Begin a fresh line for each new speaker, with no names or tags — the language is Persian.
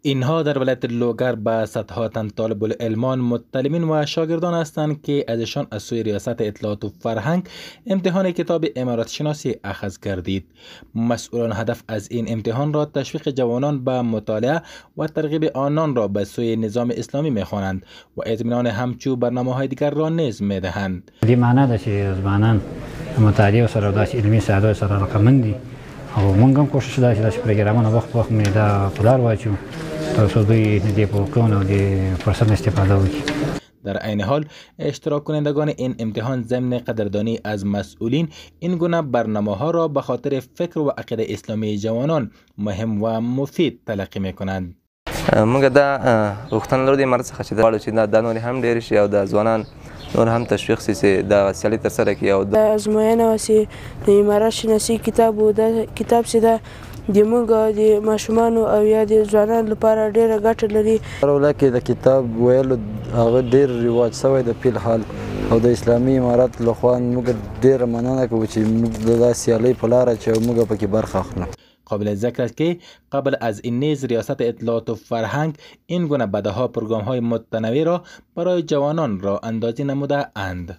اینها در ولایت لوگر به صدها تن طالب العلمان، مطلبین و شاگردان هستند که ازشان از سوی ریاست اطلاعات و فرهنگ امتحان کتاب امارات شناسی اخذ گردید. مسئولان هدف از این امتحان را تشویق جوانان به مطالعه و ترغیب آنان را به سوی نظام اسلامی می‌خوانند و اطمینان همچو برنامه‌های دیگر را نیز می‌دهند.
دې معنی ده چې ځوانان مطالعه سره داسې علمي ساده سره علاقمند دي او موږ هم کوشش دا چې پروګرامونه وخت مې دا په لار واچو تر څو دوی دې په کون او دې فرصت استفاده وکړي.
در عین حال اشتراک کنندگان این امتحان ضمن قدردانی از مسئولین این گونه برنامه‌ها را به خاطر فکر و عقیده اسلامی جوانان مهم و مفید تلقی می‌کنند.
موږ دا غوښتنه لرو د امارات څخه چې غواړو چې دا نور هم ډېر شي او د ځوانان نور هم تشویق شي چې دا سیالي ترسره کړي او د
ازموینه وسي د امارات شناسی کتاب و دا کتاب چې دا د موږ د ماشومان او یا د ځوانانو لپاره ډېره ګټه لري.
ولکه د کتاب ویلو هغه ډېر رواج شوی د فیل حال او د اسلامي امارات لخوا موږ ډېره مننه کوو چې موږ د سیالۍ په لاره چې موږ پکې برخه اخلو.
قابل ذکر است که قبل از این نیز ریاست اطلاعات و فرهنگ این گونه بدهها پروگرام های متنوع را برای جوانان راه اندازی نموده اند.